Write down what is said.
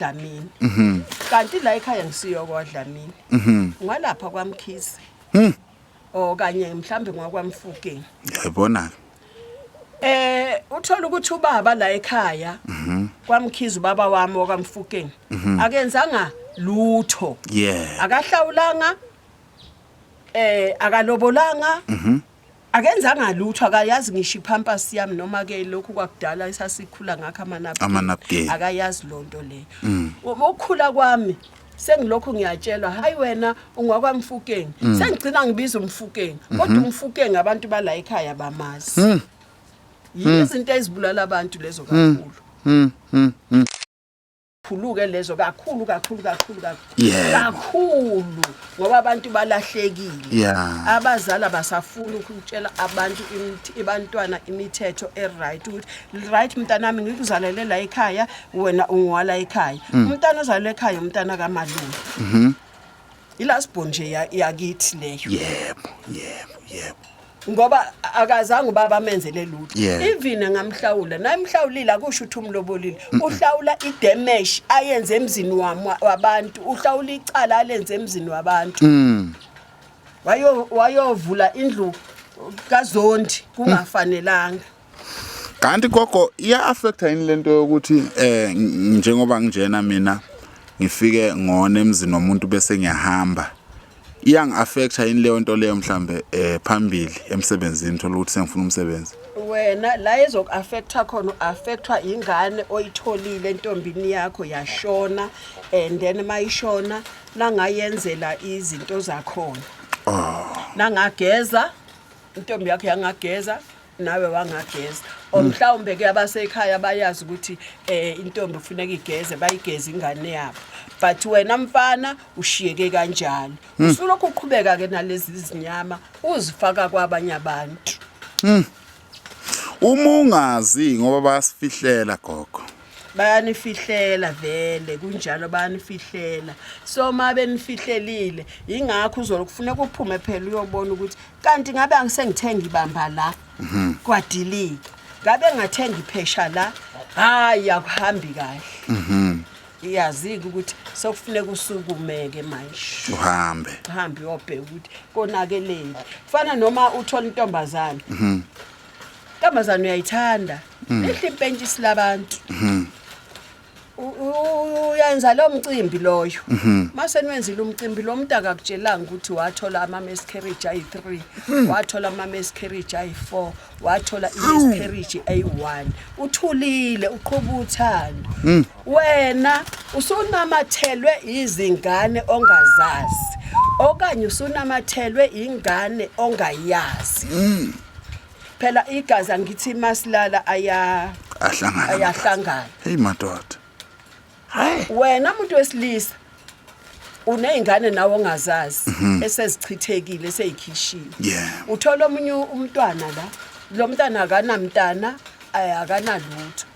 Dlamini kanti la ekhaya ngisiyo kwaDlamini ngwalapha kwaMkhize okanye mhlambe ngwakwamfukeni yayibona uthola ukuthi ubaba la ekhaya kwaMkhize ubaba wami okwamfukeni akenzanga lutho akahlawulanga akalobolanga akenzanga lutho akayazi ngisho ipampers yami noma ke lokhu kwakudala isasikhula ngakho amanapki akayazi lonto leyo ukukhula kwami sengilokho ngiyatshelwa hayi wena ungwakwamfukeni sengigcina ngibiza umfukeni kodwa umfukeni abantu bala ekhaya bamazi izinto ezibulala abantu lezo kakhulu khuluke lezo kakhulu ngoba abantu balahlekile abazali basafuna ukutshela abantu abantwana imithetho eright ukuthi right mntanami ngikuzalele la ekhaya wena ungwala ekhaya umntana ozalele ekhaya umntana kaMalume ilasibho nje yakithi leyo yebo ngoba akazange ubaba amenzele lutho even ngamhlawula nayimhlawulile akusho ukuthi umlobolile uhlawula idamage ayenze emzini wabantu uhlawula icala alenze emzini wabantu wayovula indlu kaZondi kungafanelanga kanti gogo iya affecta yini lento yokuthi njengoba njena mina ngifike ngone emzini womuntu bese ngiyahamba iyangi-affecta yini leyo nto leyo mhlambe phambili emsebenzini thola ukuthi sengifuna umsebenzi wena la ezoku-affecta khona u-affectwa ingane oyitholile entombini yakho yashona and then mayishona nangayenzela izinto zakhona nangageza intombi yakho yangageza nawe wangageza omhlawumbe ke abasekhaya bayazi ukuthi intombi kufuneka igeze bayigeze ingane yabo but wena mfana ushiyeke kanjalo usulokhu uqhubeka ke nalezi zinyama uzifaka kwabanye abantu uma ungazi ngoba bayasifihlela gogo bayanifihlela vele kunjalo bayanifihlela so mabe nifihlelile ingakho uzokufuneka uphume phela uyobona ukuthi kanti ngabe angisengithenga ibamba la kwadilika ngabe ngathenga iphesha la hayi akuhambi kahle iyazika ukuthi sokufuneka usukumeke manje uhambe uyobheka ukuthi konakeleni kufana noma uthola intombazane intombazane uyayithanda lihle impentshi silabantu uyenza lo mcimbi loyo mase niwenzile umcimbi lo muntu akakutshelanga ukuthi wathola ama miscarriage ayi3 wathola ama miscarriage ayi4 wathola miscarriage ayi1 uthulile uqhubha uthando wena usunamathelwe izingane ongazazi okanye usunamathelwe ingane ongayazi phela igazi angithi masilala ayahlangana hey madoda hayi wena umuntu wesilisa unezingane nawe ongazazi esezichithekile eseyikhishiwe uthola omunye umntwana la lo mntana akanamntana akanalutho